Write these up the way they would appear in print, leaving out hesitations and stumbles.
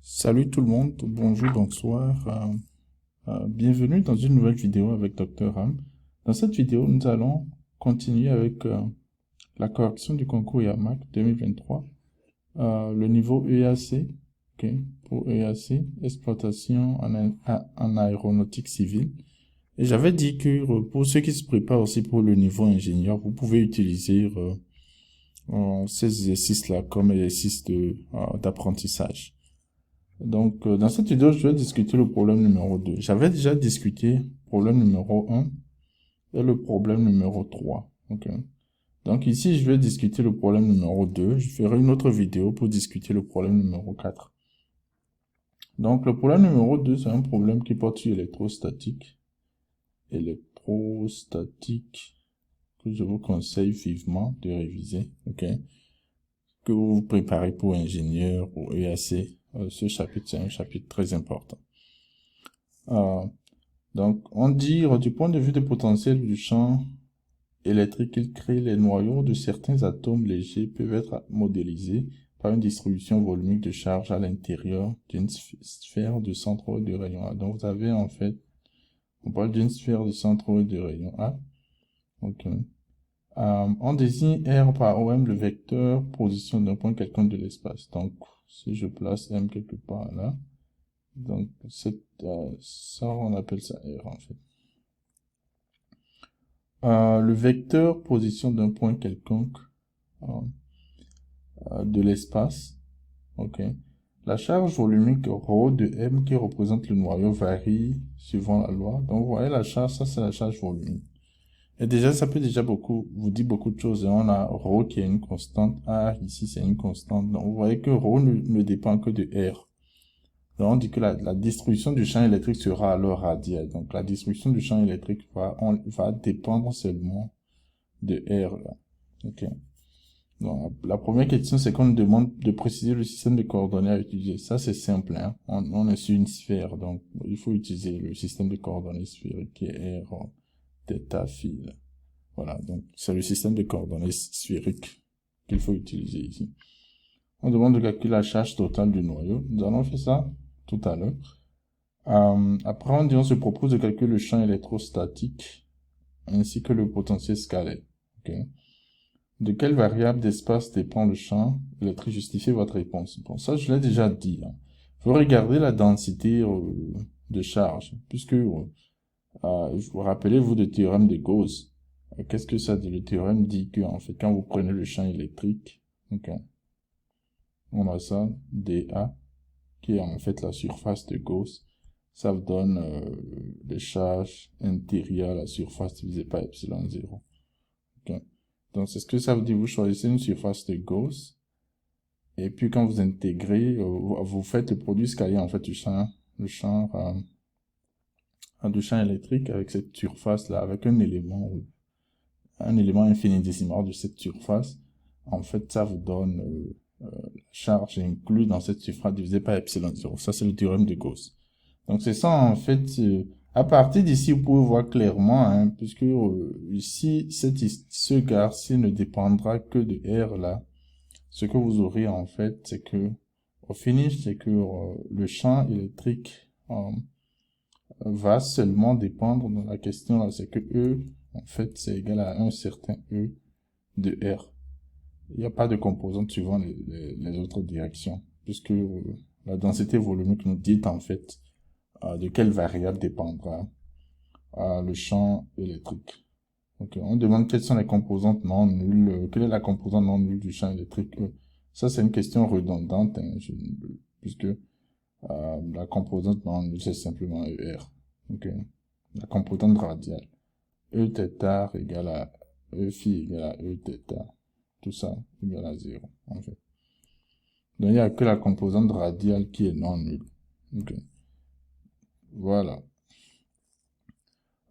Salut tout le monde, bonjour, bonsoir, bienvenue dans une nouvelle vidéo avec Dr. Ram. Dans cette vidéo, nous allons continuer avec la correction du concours IAMAC 2023, le niveau EAC, ok, pour EAC, exploitation en aéronautique civile. Et j'avais dit que pour ceux qui se préparent aussi pour le niveau ingénieur, vous pouvez utiliser ces exercices-là comme exercices d'apprentissage. Donc, dans cette vidéo, je vais discuter le problème numéro 2. J'avais déjà discuté le problème numéro 1 et le problème numéro 3. Ok. Donc ici, je vais discuter le problème numéro 2. Je ferai une autre vidéo pour discuter le problème numéro 4. Donc, le problème numéro 2, c'est un problème qui porte sur l'électrostatique. Électrostatique, que je vous conseille vivement de réviser. Ok. Que vous vous préparez pour ingénieur ou EAC. Ce chapitre, c'est un chapitre très important. Donc, on dit, du point de vue du potentiel du champ électrique qu'il crée, les noyaux de certains atomes légers peuvent être modélisés par une distribution volumique de charge à l'intérieur d'une sphère de centroïde de rayon A. Donc, vous avez en fait, on parle d'une sphère de centroïde de rayon A. Ok. On désigne R par OM le vecteur position d'un point quelconque de l'espace. Donc, si je place M quelque part là, donc ça on appelle ça R en fait. Le vecteur position d'un point quelconque de l'espace, ok. La charge volumique ρ de M qui représente le noyau varie suivant la loi. Donc vous voyez la charge, ça c'est la charge volumique. Et déjà ça peut déjà vous dire beaucoup de choses. Et on a ρ qui est une constante, R ici c'est une constante. Donc vous voyez que ρ ne dépend que de R. Donc on dit que la distribution du champ électrique sera alors radiale. Donc la distribution du champ électrique va dépendre seulement de R là. Ok. Donc, la première question, c'est qu'on nous demande de préciser le système de coordonnées à utiliser. Ça, c'est simple, hein. On est sur une sphère, donc il faut utiliser le système de coordonnées sphérique qui est R, θ, phi. Voilà, donc c'est le système de coordonnées sphérique qu'il faut utiliser ici. On demande de calculer la charge totale du noyau. Nous allons faire ça tout à l'heure. Après, on se propose de calculer le champ électrostatique ainsi que le potentiel scalaire. Okay. De quelle variable d'espace dépend le champ électrique? Justifiez votre réponse. Bon, ça, je l'ai déjà dit. Hein. Vous regardez la densité de charge, puisque vous rappelez-vous du théorème de Gauss. Qu'est-ce que ça dit? Le théorème dit que, en fait, quand vous prenez le champ électrique, okay, on a ça, dA, qui est en fait la surface de Gauss. Ça vous donne les charges intérieures à la surface divisé par epsilon 0. Okay. Donc, c'est ce que ça veut dire. Vous choisissez une surface de Gauss. Et puis, quand vous intégrez, vous faites le produit scalaire, en fait, du champ électrique avec cette surface-là, avec un élément infini-décimal de cette surface. En fait, ça vous donne la charge inclue dans cette surface divisée par epsilon 0. Ça, c'est le théorème de Gauss. Donc, c'est ça, en fait, à partir d'ici, vous pouvez voir clairement, hein, puisque ici, ce garci ne dépendra que de R là. Ce que vous aurez, en fait, c'est que, au finish, c'est que le champ électrique va seulement dépendre de la question là, c'est que E, en fait, c'est égal à un certain E de R. Il n'y a pas de composante suivant les autres directions, puisque la densité volumique nous dit, en fait, de quelle variable dépendra le champ électrique. Okay. On demande quelles sont les composantes non nulles, quelle est la composante non nulle du champ électrique. Ça, c'est une question redondante, hein, puisque la composante non nulle, c'est simplement ER. Okay. La composante radiale. Eθ égale à E phi égale à Eθ. Tout ça égale à 0, en fait. Donc, il n'y a que la composante radiale qui est non nulle. Okay. Voilà.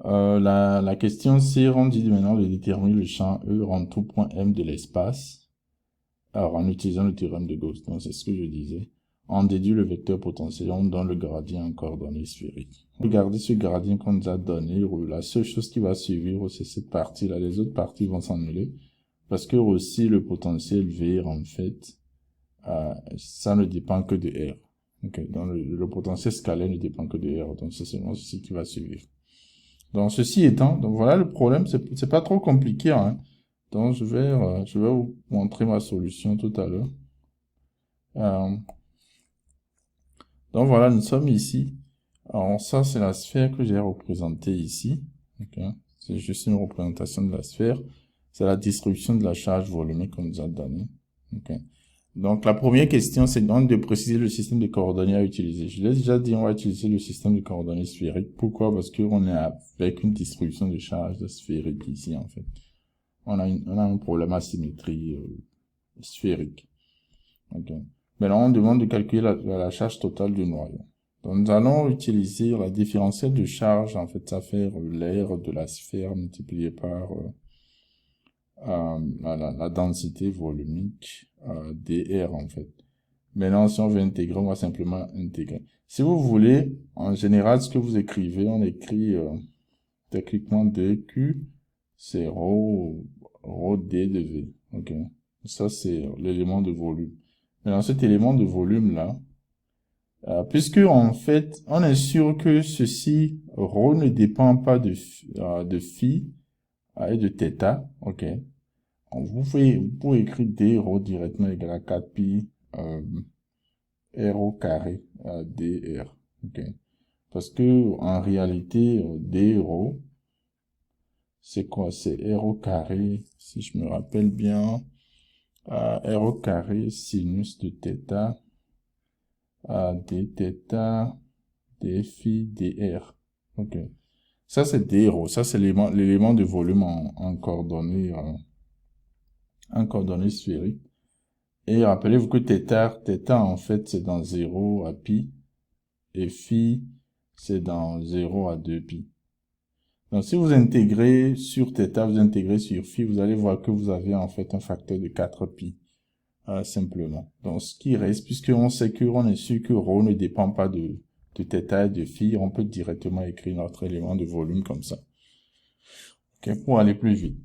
La question C, on dit maintenant de déterminer le champ E en tout point M de l'espace. Alors, en utilisant le théorème de Gauss. Donc, c'est ce que je disais. On déduit le vecteur potentiel, on donne le gradient en coordonnées sphériques. Regardez ce gradient qu'on nous a donné. La seule chose qui va suivre, c'est cette partie-là. Les autres parties vont s'annuler. Parce que aussi, le potentiel V, en fait, ça ne dépend que de R. Ok, donc le potentiel scalaire ne dépend que de R, donc c'est seulement ceci qui va suivre. Donc ceci étant, donc voilà le problème, c'est pas trop compliqué, hein. Donc je vais vous montrer ma solution tout à l'heure. Donc voilà, nous sommes ici. Alors ça, c'est la sphère que j'ai représentée ici. Okay. C'est juste une représentation de la sphère. C'est la distribution de la charge volumique qu'on nous a donnée. Okay. Donc la première question, c'est donc de préciser le système de coordonnées à utiliser. Je l'ai déjà dit, on va utiliser le système de coordonnées sphérique. Pourquoi? Parce qu'on est avec une distribution de charge sphérique ici, en fait. On a un problème à symétrie sphérique. Okay. Maintenant, on demande de calculer la charge totale du noyau. Donc, nous allons utiliser la différentielle de charge, en fait, ça fait l'aire de la sphère multiplié par la densité volumique dr, en fait. Maintenant, si on veut intégrer, on va simplement intégrer. Si vous voulez, en général, ce que vous écrivez, on écrit techniquement dq, c'est rho d de v. Ok. Ça, c'est l'élément de volume. Maintenant, cet élément de volume-là, puisque en fait, on est sûr que ceci, rho ne dépend pas de phi et de θ, ok. Vous pouvez écrire d rho directement égal à 4 pi r au carré dr, ok. Parce que en réalité, d rho, c'est quoi? C'est r au carré, si je me rappelle bien, r au carré sinus de θ dθ d phi dr. Ok. Ça, c'est d rho. Ça, c'est l'élément de volume en coordonnées sphériques. Et rappelez-vous que θ, en fait, c'est dans 0 à pi. Et phi, c'est dans 0 à 2 pi. Donc, si vous intégrez sur θ, vous intégrez sur phi, vous allez voir que vous avez, en fait, un facteur de 4 pi. Simplement. Donc, ce qui reste, puisqu'on sait qu'on est sûr que rho ne dépend pas de θ et de phi, on peut directement écrire notre élément de volume comme ça. Ok, pour aller plus vite.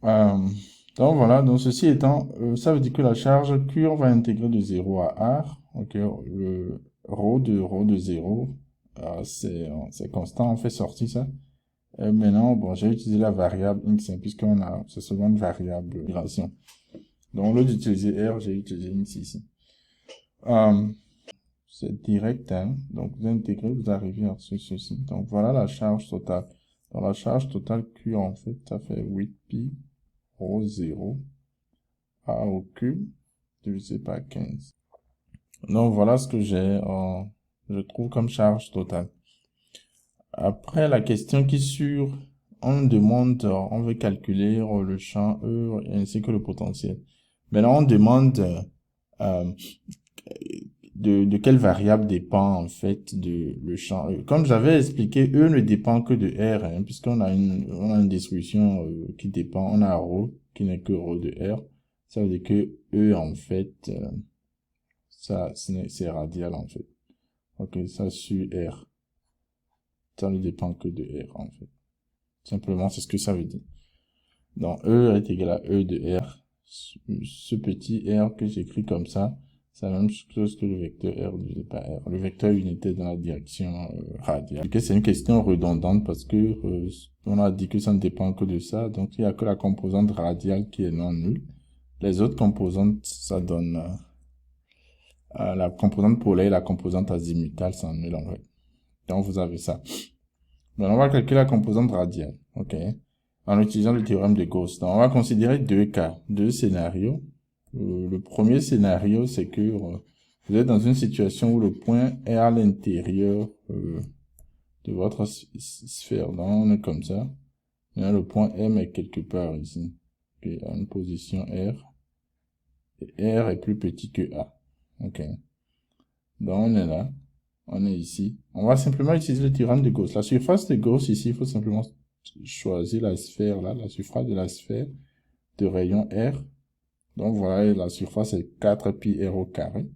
Donc voilà, donc ceci étant, ça veut dire que la charge Q, on va intégrer de 0 à R. Ok, le rho de 0, c'est constant, on fait sortir ça. Et maintenant, bon, j'ai utilisé la variable x, c'est seulement une variable migration. Donc, au lieu d'utiliser R, j'ai utilisé x ici. C'est direct, hein. Donc, vous intégrez, vous arrivez à ceci. Donc, voilà la charge totale. Dans la charge totale Q, en fait, ça fait 8 pi rho 0 A au cube divisé par 15. Donc, voilà ce que j'ai, je trouve comme charge totale. Après, la question qui suit, on demande, on veut calculer le champ E ainsi que le potentiel. Maintenant, on demande de quelle variable dépend en fait le champ E. Comme j'avais expliqué, E ne dépend que de R, hein, puisqu'on a une distribution qui dépend, on a ρ qui n'est que ρ de R. Ça veut dire que E en fait, c'est radial en fait. Ok, ça sur R. Ça ne dépend que de R en fait. Simplement, c'est ce que ça veut dire. Donc E est égal à E de R. Ce petit R que j'écris comme ça, c'est la même chose que le vecteur R divisé par R. Le vecteur unitaire dans la direction radiale. C'est une question redondante parce que on a dit que ça ne dépend que de ça. Donc il n'y a que la composante radiale qui est non nulle. Les autres composantes, ça donne la composante polaire et la composante azimutale sont nulles en fait. Donc vous avez ça. Donc on va calculer la composante radiale. Ok. En utilisant le théorème de Gauss. Donc on va considérer deux cas, deux scénarios. Le premier scénario, c'est que vous êtes dans une situation où le point est à l'intérieur de votre sphère. Donc, on est comme ça. Et là, le point M est quelque part ici. Okay, à une position R. Et R est plus petit que A. Ok. Donc, on est là. On est ici. On va simplement utiliser le théorème de Gauss. La surface de Gauss, ici, il faut simplement choisir la sphère, là, la surface de la sphère de rayon R. Donc voilà, la surface est 4 pi r au carré.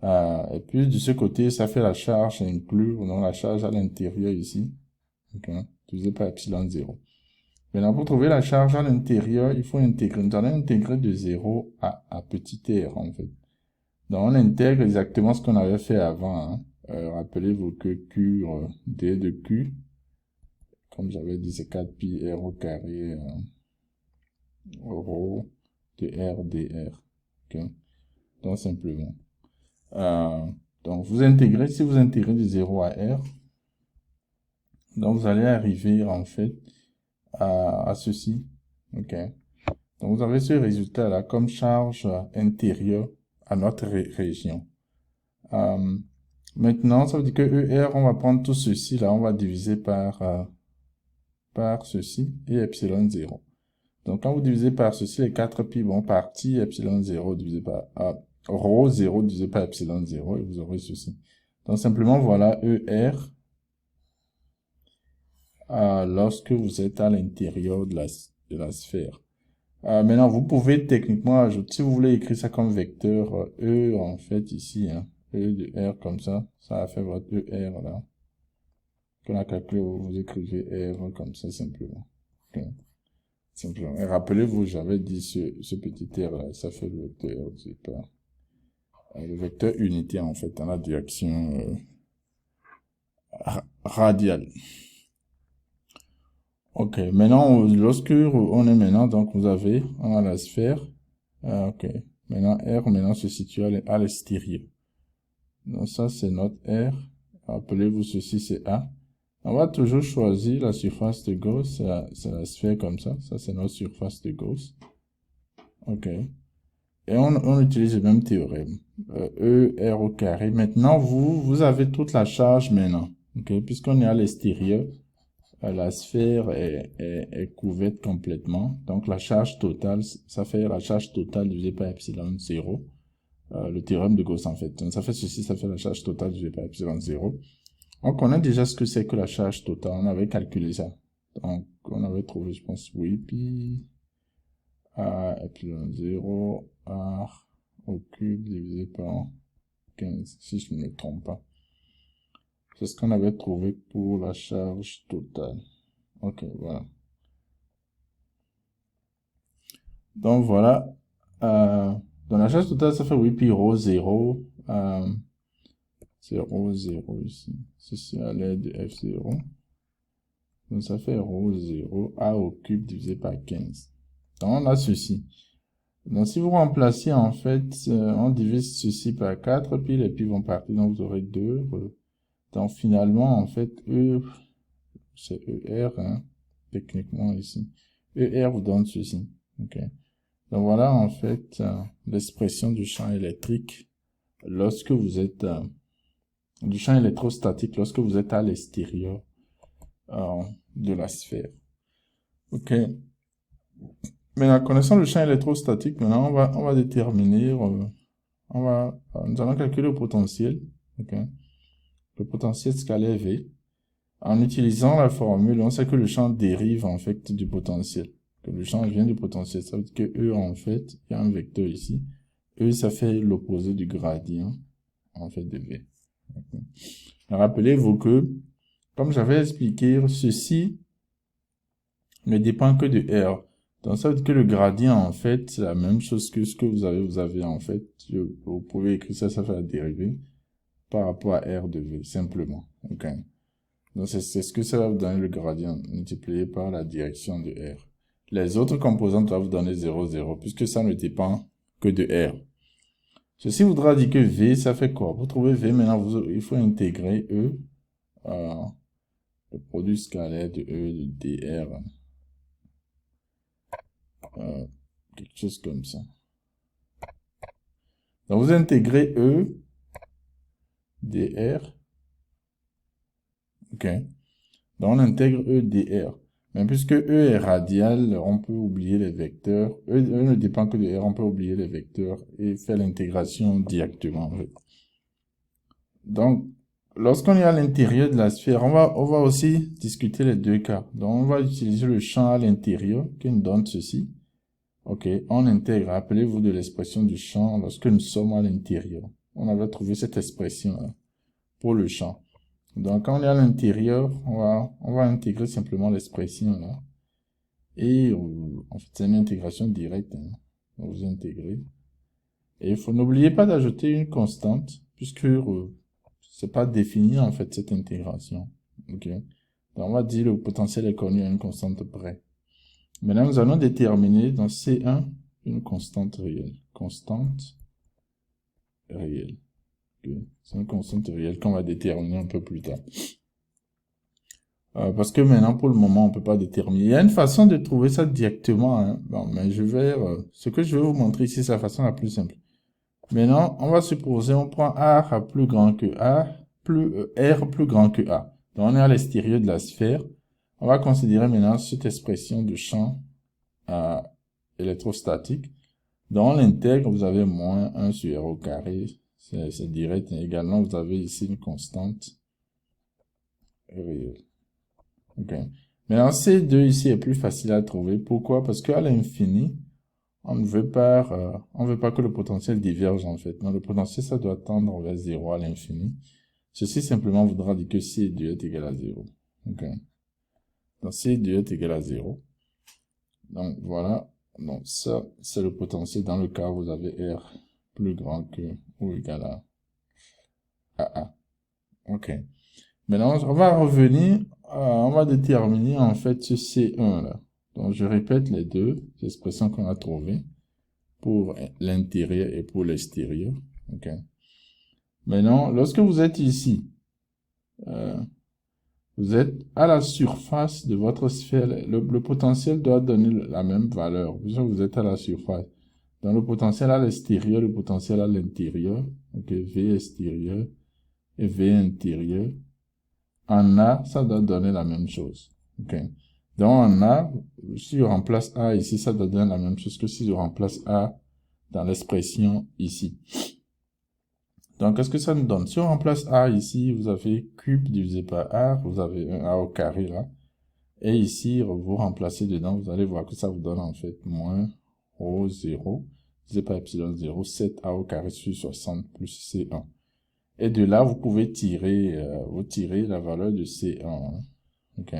Et puis de ce côté, ça fait la charge inclus, donc la charge à l'intérieur ici. Okay, divisé par epsilon 0. Maintenant, pour trouver la charge à l'intérieur, il faut intégrer. Nous allons intégrer de 0 à petit r en fait. Donc, on intègre exactement ce qu'on avait fait avant, hein. Rappelez-vous que Q, D de Q, comme j'avais dit, c'est 4pi R au carré, rho de R dr. Ok. Donc, simplement. Euh, donc, vous intégrez, si vous intégrez de 0 à R, donc vous allez arriver, en fait, à ceci. Ok. Donc, vous avez ce résultat-là comme charge intérieure à notre région. Maintenant, ça veut dire que ER, on va prendre tout ceci, là, on va diviser par ceci et epsilon 0. Donc, quand vous divisez par ceci, les 4 pi vont partir, epsilon 0 divisé par rho 0 divisé par epsilon 0, et vous aurez ceci. Donc, simplement, voilà ER lorsque vous êtes à l'intérieur de la sphère. Maintenant, vous pouvez techniquement ajouter, si vous voulez écrire ça comme vecteur E, en fait, ici, hein, E de R comme ça a fait votre ER là. Quand on a calculé, vous écrivez R comme ça simplement. Ok. Simplement. Et rappelez-vous, j'avais dit ce petit R là, ça fait le vecteur, c'est pas, le vecteur unité en fait, dans la direction radiale. Ok, maintenant, lorsque on est maintenant, donc on a la sphère. Ok, maintenant R maintenant se situe à l'extérieur. Donc ça c'est notre R. Rappelez-vous, ceci c'est A. On va toujours choisir la surface de Gauss, c'est la sphère comme ça. Ça c'est notre surface de Gauss. Ok. Et on utilise le même théorème. E, R au carré. Maintenant, vous avez toute la charge maintenant. Ok. Puisqu'on est à l'extérieur, la sphère est couverte complètement. Donc la charge totale, ça fait la charge totale divisée par epsilon 0. Le théorème de Gauss en fait. Donc ça fait ceci, ça fait la charge totale divisée par epsilon 0. On connaît déjà ce que c'est que la charge totale. On avait calculé ça. Donc on avait trouvé, je pense, oui, pi epsilon 0 r au cube divisé par 15, si je ne me trompe pas. C'est ce qu'on avait trouvé pour la charge totale. Ok, voilà. Donc voilà. Dans la charge totale, ça fait 8 pi rho 0. C'est rho 0 ici. Ceci à l'aide de F0. Donc ça fait rho 0 a au cube divisé par 15. Donc on a ceci. Donc si vous remplacez en fait, on divise ceci par 4, puis les pi vont partir, donc vous aurez 2. Donc finalement en fait, E, c'est ER, hein, techniquement ici. ER vous donne ceci. Ok. Donc voilà en fait l'expression du champ électrique lorsque vous êtes du champ électrostatique lorsque vous êtes à l'extérieur de la sphère. Ok. Maintenant, connaissant le champ électrostatique, maintenant on va déterminer, nous allons calculer le potentiel. Ok. Le potentiel scalaire V. En utilisant la formule, on sait que le champ dérive en fait du potentiel. Que le champ vient du potentiel. Ça veut dire que E en fait, il y a un vecteur ici. E, ça fait l'opposé du gradient en fait de V. Okay. Rappelez-vous que, comme j'avais expliqué, ceci ne dépend que de R. Donc ça veut dire que le gradient en fait, c'est la même chose que ce que vous avez en fait. Vous pouvez écrire ça, ça fait la dérivée par rapport à R de V, simplement. Ok. Donc c'est ce que ça va vous donner le gradient multiplié par la direction de R. Les autres composantes doivent vous donner 0, 0, puisque ça ne dépend que de R. Ceci voudra dire que V, ça fait quoi? Vous trouvez V, maintenant, il faut intégrer E, le produit scalaire de E de dr, quelque chose comme ça. Donc vous intégrez E, dr, ok. Donc on intègre E, dr. Mais puisque E est radial, on peut oublier les vecteurs. E ne dépend que de R, on peut oublier les vecteurs et faire l'intégration directement, en fait. Donc, lorsqu'on est à l'intérieur de la sphère, on va aussi discuter les deux cas. Donc, on va utiliser le champ à l'intérieur qui nous donne ceci. Ok, on intègre, rappelez-vous de l'expression du champ lorsque nous sommes à l'intérieur. On avait trouvé cette expression pour le champ. Donc, quand on est à l'intérieur, on va intégrer simplement l'expression là. Et en fait, c'est une intégration directe. Hein. Donc, vous intégrez. Et n'oubliez pas d'ajouter une constante, puisque c'est pas défini, en fait, cette intégration. Ok. Donc, on va dire le potentiel est connu à une constante près. Maintenant, nous allons déterminer dans C1 une constante réelle. Constante réelle. Okay. C'est une constante réelle qu'on va déterminer un peu plus tard. Parce que maintenant, pour le moment, on peut pas déterminer. Il y a une façon de trouver ça directement. Hein. Bon, mais ce que je vais vous montrer ici, c'est la façon la plus simple. Maintenant, on va supposer, on prend R à plus grand que A, R plus grand que A. Donc, on est à l'extérieur de la sphère. On va considérer maintenant cette expression de champ électrostatique. Dans l'intègre, vous avez moins 1 sur R au carré. C'est direct. Et également, vous avez ici une constante réelle. Ok. Maintenant, C2 ici est plus facile à trouver. Pourquoi? Parce qu'à l'infini, on ne veut pas, on veut pas que le potentiel diverge, en fait. Donc, le potentiel, ça doit tendre vers 0 à l'infini. Ceci simplement voudra dire que C2 est égal à 0. Ok. Donc, C2 est égal à 0. Donc, voilà. Donc, ça, c'est le potentiel dans le cas où vous avez R plus grand que ou égal à A. Ok. Maintenant, on va revenir, on va déterminer, en fait, ce C1 là. Donc, je répète les deux expressions qu'on a trouvées pour l'intérieur et pour l'extérieur. Ok. Maintenant, lorsque vous êtes ici, vous êtes à la surface de votre sphère. Le potentiel doit donner la même valeur. Vous êtes à la surface. Donc, le potentiel à l'extérieur, le potentiel à l'intérieur. Ok, V extérieur et V intérieur. En A, ça doit donner la même chose. Ok. Donc, en A, si je remplace A ici, ça doit donner la même chose que si je remplace A dans l'expression ici. Donc, qu'est-ce que ça nous donne? Si on remplace A ici, vous avez cube divisé par A, vous avez un A au carré là. Et ici, vous remplacez dedans, vous allez voir que ça vous donne en fait moins ρ 0, divisé par epsilon 0, 7A au carré sur 60 plus C1. Et de là, vous pouvez tirer, la valeur de C1. Hein. Ok.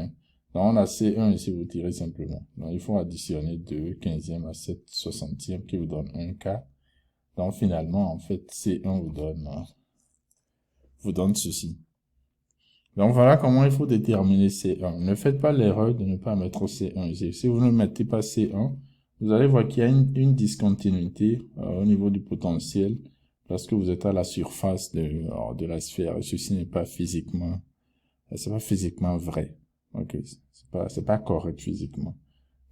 Donc, on a C1 ici, vous tirez simplement. Donc, il faut additionner 2 15e à 7 60e qui vous donne 1K. Donc, finalement, en fait, C1 vous donne ceci. Donc, voilà comment il faut déterminer C1. Ne faites pas l'erreur de ne pas mettre C1 ici. Si vous ne mettez pas C1, vous allez voir qu'il y a une discontinuité au niveau du potentiel lorsque vous êtes à la surface de la sphère. Ceci n'est pas physiquement, c'est pas physiquement vrai. Ok, c'est pas correct physiquement.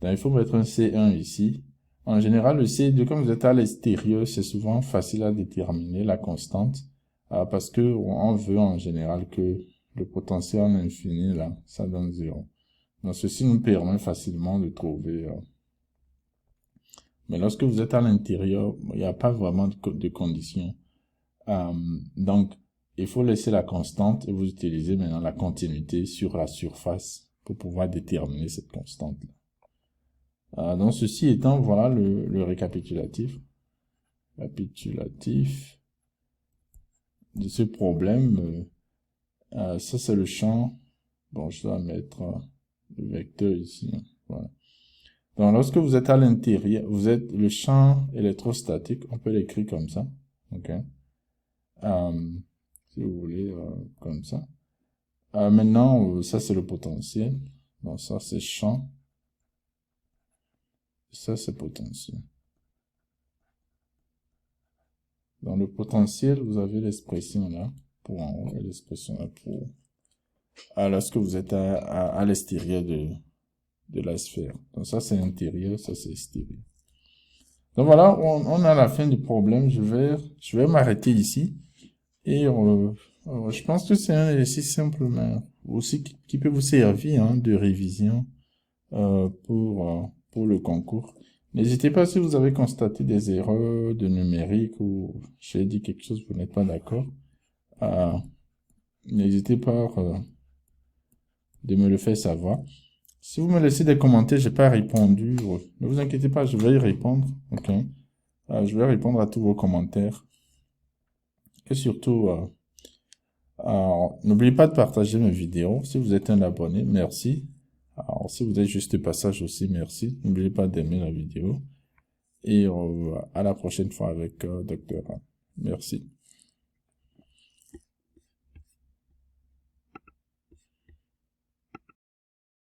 Donc, il faut mettre un C1 ici. En général, le C2, comme vous êtes à l'extérieur, c'est souvent facile à déterminer la constante, parce que on veut en général que le potentiel en infini, là, ça donne 0. Donc, ceci nous permet facilement de trouver. Mais lorsque vous êtes à l'intérieur, il n'y a pas vraiment de conditions. Donc, il faut laisser la constante et vous utilisez maintenant la continuité sur la surface pour pouvoir déterminer cette constante-là. Donc, ceci étant, voilà le récapitulatif. Récapitulatif de ce problème. Ça, c'est le champ. Bon, je dois mettre le vecteur ici. Hein. Voilà. Donc, lorsque vous êtes à l'intérieur, vous êtes le champ électrostatique. On peut l'écrire comme ça. OK. Si vous voulez, comme ça. Maintenant, ça, c'est le potentiel. Donc, ça, c'est champ. Ça, c'est potentiel. Dans le potentiel, vous avez l'expression là, pour en haut, et l'expression là pour... lorsque vous êtes à l'extérieur de la sphère. Donc ça, c'est intérieur, ça, c'est extérieur. Donc voilà, on a la fin du problème. Je vais m'arrêter ici. Et je pense que c'est un exercice simple, mais aussi qui peut vous servir hein, de révision pour le concours. N'hésitez pas si vous avez constaté des erreurs de numérique ou j'ai dit quelque chose, vous n'êtes pas d'accord. N'hésitez pas de me le faire savoir. Si vous me laissez des commentaires, j'ai pas répondu, ne vous inquiétez pas, je vais y répondre. Ok. Je vais répondre à tous vos commentaires. Et surtout, n'oubliez pas de partager mes vidéos. Si vous êtes un abonné, merci. Alors, si vous êtes juste de passage aussi, merci. N'oubliez pas d'aimer la vidéo. et à la prochaine fois avec Docteur. Merci.